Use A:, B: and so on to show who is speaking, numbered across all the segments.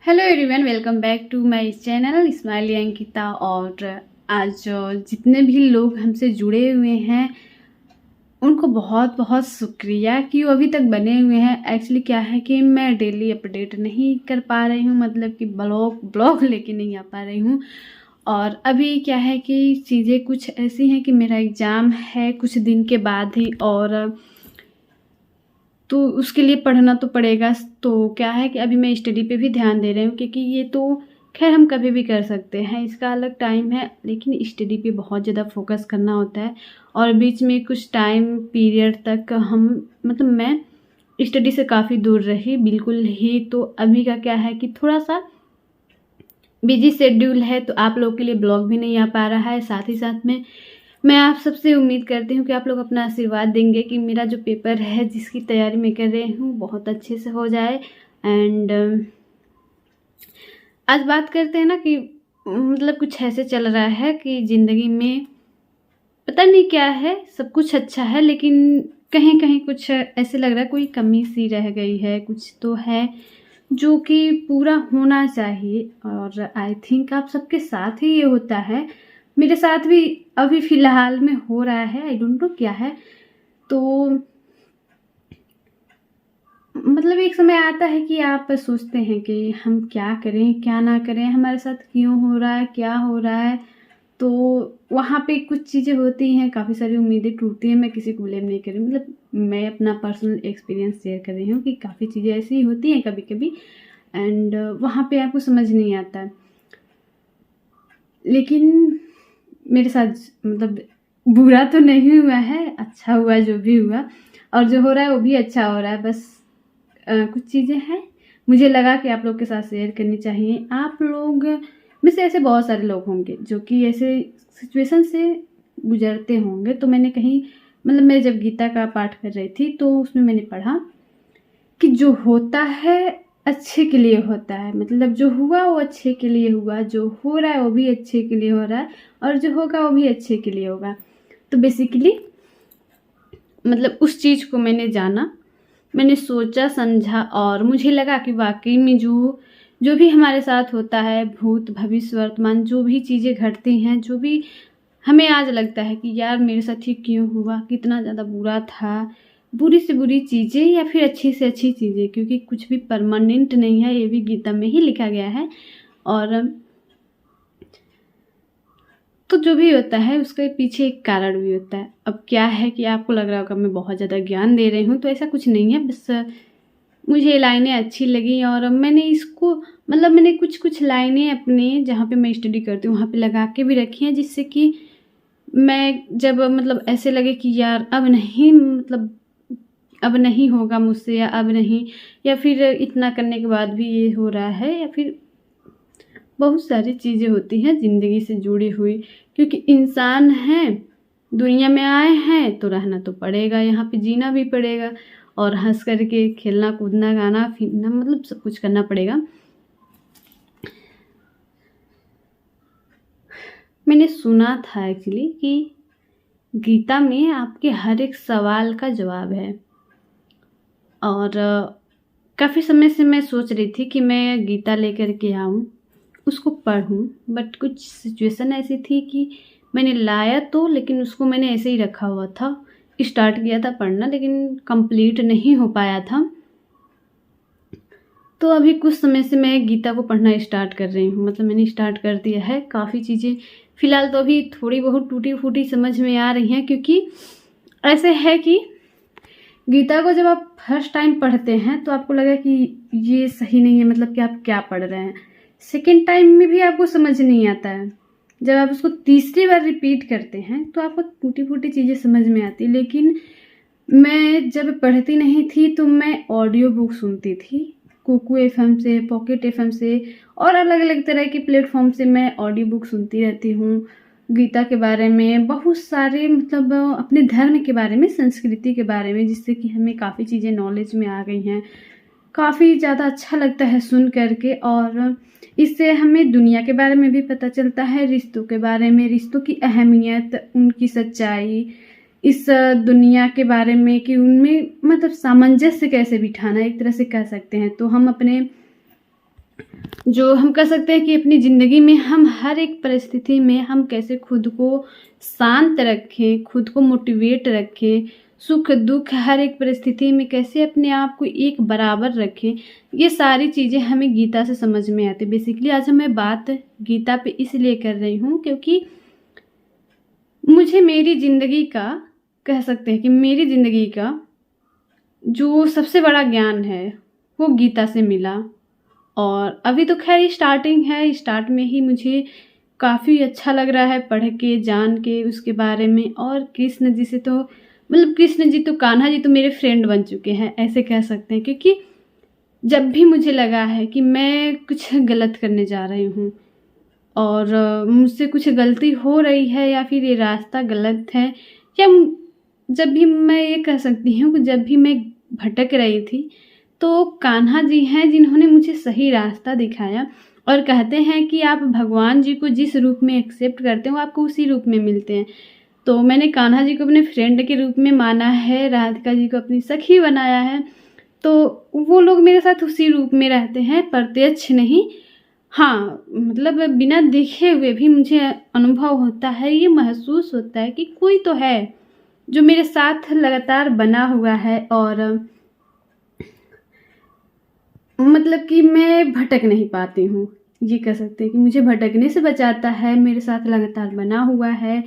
A: Hello everyone, welcome back to my channel smiley Ankita. और आज जितने भी लोग हमसे जुड़े हुए हैं उनको बहुत बहुत शुक्रिया कि वो अभी तक बने हुए हैं। एक्चुअली क्या है कि मैं डेली अपडेट नहीं कर पा रही हूँ, मतलब कि ब्लॉग लेके नहीं आ पा रही हूँ। और अभी क्या है कि चीज़ें कुछ ऐसी हैं कि मेरा एग्ज़ाम है कुछ दिन के बाद ही, और तो उसके लिए पढ़ना तो पड़ेगा। तो क्या है कि अभी मैं स्टडी पे भी ध्यान दे रही हूँ, क्योंकि ये तो खैर हम कभी भी कर सकते हैं, इसका अलग टाइम है, लेकिन स्टडी पे बहुत ज़्यादा फोकस करना होता है। और बीच में कुछ टाइम पीरियड तक मैं स्टडी से काफ़ी दूर रही बिल्कुल ही। तो अभी का क्या है कि थोड़ा सा बिजी शेड्यूल है, तो आप लोगों के लिए ब्लॉग भी नहीं आ पा रहा है। साथ ही साथ में मैं आप सबसे उम्मीद करती हूँ कि आप लोग अपना आशीर्वाद देंगे कि मेरा जो पेपर है जिसकी तैयारी मैं कर रही हूँ बहुत अच्छे से हो जाए। एंड आज बात करते हैं ना कि मतलब कुछ ऐसे चल रहा है कि ज़िंदगी में पता नहीं क्या है, सब कुछ अच्छा है लेकिन कहीं कहीं कुछ ऐसे लग रहा है कोई कमी सी रह गई है, कुछ तो है जो कि पूरा होना चाहिए। और आई थिंक आप सबके साथ ही ये होता है, मेरे साथ भी अभी फ़िलहाल में हो रहा है। आई डोंट नो क्या है। तो मतलब एक समय आता है कि आप सोचते हैं कि हम क्या करें क्या ना करें, हमारे साथ क्यों हो रहा है, क्या हो रहा है। तो वहाँ पे कुछ चीज़ें होती हैं, काफ़ी सारी उम्मीदें टूटती हैं। मैं किसी को ब्लेम नहीं कर रही, मतलब मैं अपना पर्सनल एक्सपीरियंस शेयर कर रही हूँ कि काफ़ी चीज़ें ऐसी होती हैं कभी कभी। एंड वहाँ पे आपको समझ नहीं आता। लेकिन मेरे साथ मतलब बुरा तो नहीं हुआ है, अच्छा हुआ जो भी हुआ, और जो हो रहा है वो भी अच्छा हो रहा है। बस कुछ चीज़ें हैं मुझे लगा कि आप लोग के साथ शेयर करनी चाहिए। आप लोग में से ऐसे बहुत सारे लोग होंगे जो कि ऐसे सिचुएशन से गुजरते होंगे। तो मैंने कहीं मतलब मैं जब गीता का पाठ कर रही थी तो उसमें मैंने पढ़ा कि जो होता है अच्छे के लिए होता है, मतलब जो हुआ वो अच्छे के लिए हुआ, जो हो रहा है वो भी अच्छे के लिए हो रहा है, और जो होगा वो भी अच्छे के लिए होगा। तो बेसिकली मतलब उस चीज़ को मैंने जाना, मैंने सोचा समझा, और मुझे लगा कि वाकई में जो जो भी हमारे साथ होता है, भूत भविष्य वर्तमान जो भी चीज़ें घटती हैं, जो भी हमें आज लगता है कि यार मेरे साथ ही क्यों हुआ, कितना ज़्यादा बुरा था, बुरी से बुरी चीज़ें या फिर अच्छी से अच्छी चीज़ें, क्योंकि कुछ भी परमानेंट नहीं है, ये भी गीता में ही लिखा गया है। और तो जो भी होता है उसके पीछे एक कारण भी होता है। अब क्या है कि आपको लग रहा होगा मैं बहुत ज़्यादा ज्ञान दे रही हूँ, तो ऐसा कुछ नहीं है। बस मुझे ये लाइनें अच्छी लगी और मैंने इसको मतलब मैंने कुछ कुछ लाइनें अपने जहाँ पे मैं स्टडी करती हूँ वहाँ पे लगा के भी रखी हैं, जिससे कि मैं जब मतलब ऐसे लगे कि यार अब नहीं, मतलब अब नहीं होगा मुझसे, या अब नहीं, या फिर इतना करने के बाद भी ये हो रहा है, या फिर बहुत सारी चीज़ें होती हैं ज़िंदगी से जुड़ी हुई। क्योंकि इंसान हैं, दुनिया में आए हैं तो रहना तो पड़ेगा, यहाँ पे जीना भी पड़ेगा, और हंस करके खेलना कूदना गाना फिरना मतलब सब कुछ करना पड़ेगा। मैंने सुना था एक्चुअली कि गीता में आपके हर एक सवाल का जवाब है। और काफ़ी समय से मैं सोच रही थी कि मैं गीता लेकर के आऊँ, उसको पढूँ, बट कुछ सिचुएशन ऐसी थी कि मैंने लाया तो, लेकिन उसको मैंने ऐसे ही रखा हुआ था। स्टार्ट किया था पढ़ना लेकिन कंप्लीट नहीं हो पाया था। तो अभी कुछ समय से मैं गीता को पढ़ना स्टार्ट कर रही हूँ, मतलब मैंने स्टार्ट कर दिया है। काफ़ी चीज़ें फ़िलहाल तो अभी थोड़ी बहुत टूटी फूटी समझ में आ रही हैं, क्योंकि ऐसे है कि गीता को जब आप फर्स्ट टाइम पढ़ते हैं तो आपको लगा कि ये सही नहीं है, मतलब कि आप क्या पढ़ रहे हैं। सेकेंड टाइम में भी आपको समझ नहीं आता है। जब आप उसको तीसरी बार रिपीट करते हैं तो आपको टूटी फूटी चीज़ें समझ में आती। लेकिन मैं जब पढ़ती नहीं थी तो मैं ऑडियो बुक सुनती थी, कुकू एफएम से, पॉकेट एफएम से, और अलग अलग तरह के प्लेटफॉर्म से मैं ऑडियो बुक सुनती रहती हूँ। गीता के बारे में बहुत सारे, मतलब अपने धर्म के बारे में, संस्कृति के बारे में, जिससे कि हमें काफ़ी चीज़ें नॉलेज में आ गई हैं। काफ़ी ज़्यादा अच्छा लगता है सुन करके, और इससे हमें दुनिया के बारे में भी पता चलता है, रिश्तों के बारे में, रिश्तों की अहमियत, उनकी सच्चाई, इस दुनिया के बारे में कि उनमें मतलब सामंजस्य कैसे बिठाना, एक तरह से कह सकते हैं। तो हम अपने जो हम कह सकते हैं कि अपनी ज़िंदगी में हम हर एक परिस्थिति में हम कैसे खुद को शांत रखें, खुद को मोटिवेट रखें, सुख दुख हर एक परिस्थिति में कैसे अपने आप को एक बराबर रखें, ये सारी चीज़ें हमें गीता से समझ में आती है। बेसिकली आज मैं बात गीता पे इसलिए कर रही हूँ क्योंकि मुझे मेरी ज़िंदगी का, कह सकते हैं कि मेरी ज़िंदगी का जो सबसे बड़ा ज्ञान है वो गीता से मिला। और अभी तो खैर स्टार्टिंग है, स्टार्ट में ही मुझे काफ़ी अच्छा लग रहा है पढ़ के, जान के उसके बारे में। और कृष्ण जी से तो मतलब कृष्ण जी तो, कान्हा जी तो मेरे फ्रेंड बन चुके हैं, ऐसे कह सकते हैं। क्योंकि जब भी मुझे लगा है कि मैं कुछ गलत करने जा रही हूँ और मुझसे कुछ गलती हो रही है या फिर ये रास्ता गलत है, या जब भी मैं ये कह सकती हूँ कि जब भी मैं भटक रही थी तो कान्हा जी हैं जिन्होंने मुझे सही रास्ता दिखाया। और कहते हैं कि आप भगवान जी को जिस रूप में एक्सेप्ट करते हो आपको उसी रूप में मिलते हैं। तो मैंने कान्हा जी को अपने फ्रेंड के रूप में माना है, राधिका जी को अपनी सखी बनाया है, तो वो लोग मेरे साथ उसी रूप में रहते हैं, प्रत्यक्ष नहीं। हाँ, मतलब बिना देखे हुए भी मुझे अनुभव होता है, ये महसूस होता है कि कोई तो है जो मेरे साथ लगातार बना हुआ है और मतलब कि मैं भटक नहीं पाती हूँ। ये कह सकते हैं कि मुझे भटकने से बचाता है, मेरे साथ लगातार बना हुआ है,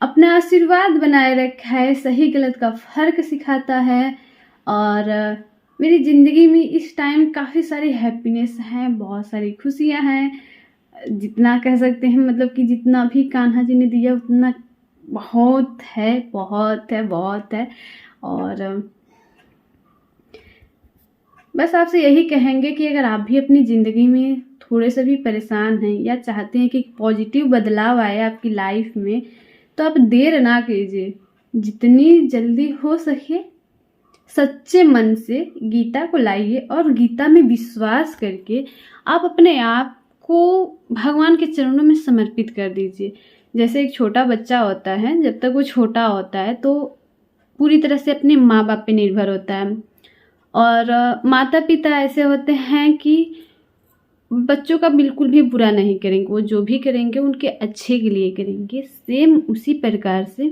A: अपना आशीर्वाद बनाए रखा है, सही गलत का फ़र्क सिखाता है। और मेरी ज़िंदगी में इस टाइम काफ़ी सारी हैप्पीनेस हैं, बहुत सारी खुशियाँ हैं। जितना कह सकते हैं मतलब कि जितना भी कान्हा जी ने दिया उतना बहुत है, बहुत है, बहुत है। और बस आपसे यही कहेंगे कि अगर आप भी अपनी ज़िंदगी में थोड़े से भी परेशान हैं या चाहते हैं कि पॉजिटिव बदलाव आए आपकी लाइफ में, तो आप देर ना कीजिए, जितनी जल्दी हो सके सच्चे मन से गीता को लाइए और गीता में विश्वास करके आप अपने आप को भगवान के चरणों में समर्पित कर दीजिए। जैसे एक छोटा बच्चा होता है, जब तक वो छोटा होता है तो पूरी तरह से अपने माँ बाप पे निर्भर होता है। और माता पिता ऐसे होते हैं कि बच्चों का बिल्कुल भी बुरा नहीं करेंगे, वो जो भी करेंगे उनके अच्छे के लिए करेंगे। सेम उसी प्रकार से,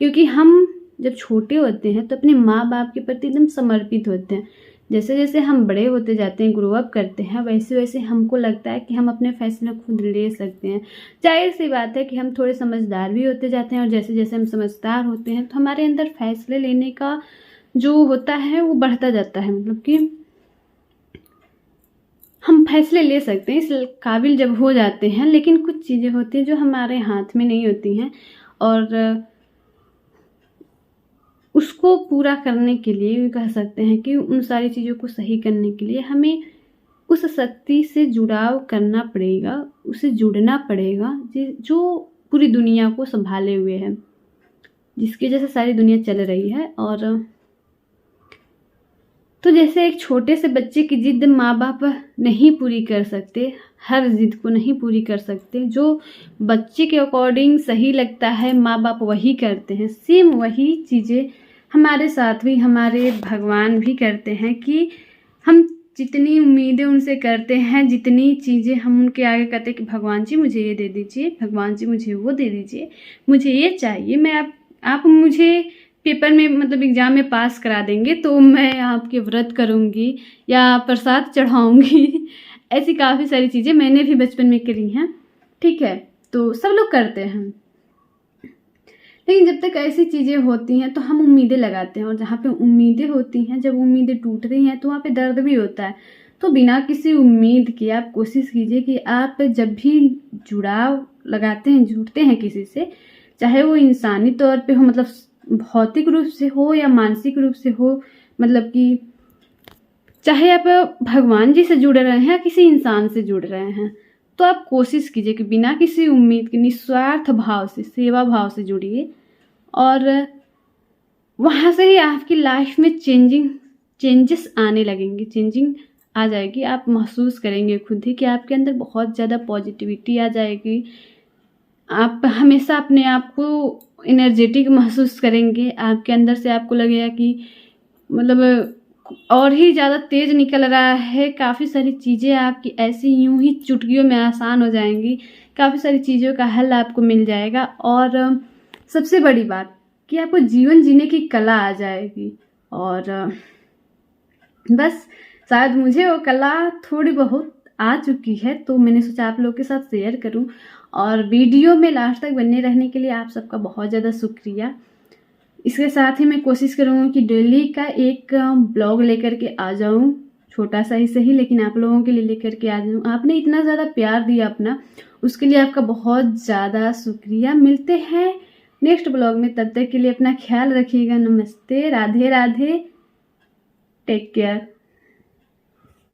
A: क्योंकि हम जब छोटे होते हैं तो अपने माँ बाप के प्रति एकदम समर्पित होते हैं। जैसे जैसे हम बड़े होते जाते हैं, ग्रो अप करते हैं, वैसे वैसे हमको लगता है कि हम अपने फैसले खुद ले सकते हैं। जाहिर सी बात है कि हम थोड़े समझदार भी होते जाते हैं और जैसे जैसे हम समझदार होते हैं तो हमारे अंदर फैसले लेने का जो होता है वो बढ़ता जाता है। मतलब कि हम फैसले ले सकते हैं, इस काबिल जब हो जाते हैं। लेकिन कुछ चीज़ें होती हैं जो हमारे हाथ में नहीं होती हैं और उसको पूरा करने के लिए कह सकते हैं कि उन सारी चीज़ों को सही करने के लिए हमें उस शक्ति से जुड़ाव करना पड़ेगा, उससे जुड़ना पड़ेगा जो पूरी दुनिया को संभाले हुए है, जिसकी वजह से सारी दुनिया चल रही है। और तो जैसे एक छोटे से बच्चे की जिद माँ बाप नहीं पूरी कर सकते, हर जिद को नहीं पूरी कर सकते, जो बच्चे के अकॉर्डिंग सही लगता है माँ बाप वही करते हैं। सेम वही चीज़ें हमारे साथ भी हमारे भगवान भी करते हैं कि हम जितनी उम्मीदें उनसे करते हैं, जितनी चीज़ें हम उनके आगे कहते हैं कि भगवान जी मुझे ये दे दीजिए, भगवान जी मुझे वो दे दीजिए, मुझे ये चाहिए, मैं आप मुझे पेपर में मतलब एग्ज़ाम में पास करा देंगे तो मैं आपके व्रत करूँगी या प्रसाद चढ़ाऊँगी। ऐसी काफ़ी सारी चीज़ें मैंने भी बचपन में करी हैं, ठीक है, तो सब लोग करते हैं। लेकिन जब तक ऐसी चीज़ें होती हैं तो हम उम्मीदें लगाते हैं, और जहाँ पे उम्मीदें होती हैं, जब उम्मीदें टूट रही हैं तो वहाँ पे दर्द भी होता है। तो बिना किसी उम्मीद के आप कोशिश कीजिए कि आप जब भी जुड़ाव लगाते हैं, जुड़ते हैं किसी से, चाहे वो इंसानी तौर पे हो, मतलब भौतिक रूप से हो या मानसिक रूप से हो, मतलब कि चाहे आप भगवान जी से जुड़ रहे हैं या किसी इंसान से जुड़ रहे हैं, तो आप कोशिश कीजिए कि बिना किसी उम्मीद के निस्वार्थ भाव से, सेवा भाव से जुड़िए। और वहाँ से ही आपकी लाइफ में चेंजेस आने लगेंगे, चेंजिंग आ जाएगी। आप महसूस करेंगे खुद ही कि आपके अंदर बहुत ज़्यादा पॉजिटिविटी आ जाएगी। आप हमेशा अपने आप को एनर्जेटिक महसूस करेंगे, आपके अंदर से आपको लगेगा कि मतलब और ही ज़्यादा तेज़ निकल रहा है। काफ़ी सारी चीज़ें आपकी ऐसी यूं ही चुटकियों में आसान हो जाएंगी। काफ़ी सारी चीज़ों का हल आपको मिल जाएगा। और सबसे बड़ी बात कि आपको जीवन जीने की कला आ जाएगी। और बस शायद मुझे वो कला थोड़ी बहुत आ चुकी है, तो मैंने सोचा आप लोगों के साथ शेयर करूं। और वीडियो में लास्ट तक बने रहने के लिए आप सबका बहुत ज़्यादा शुक्रिया। इसके साथ ही मैं कोशिश करूँगी कि डेली का एक ब्लॉग लेकर के आ जाऊँ, छोटा सा ही सही, लेकिन आप लोगों के लिए लेकर के आ जाऊँ। आपने इतना ज़्यादा प्यार दिया अपना, उसके लिए आपका बहुत ज़्यादा शुक्रिया। मिलते हैं नेक्स्ट ब्लॉग में, तब तक के लिए अपना ख्याल रखिएगा। नमस्ते, राधे राधे, टेक केयर।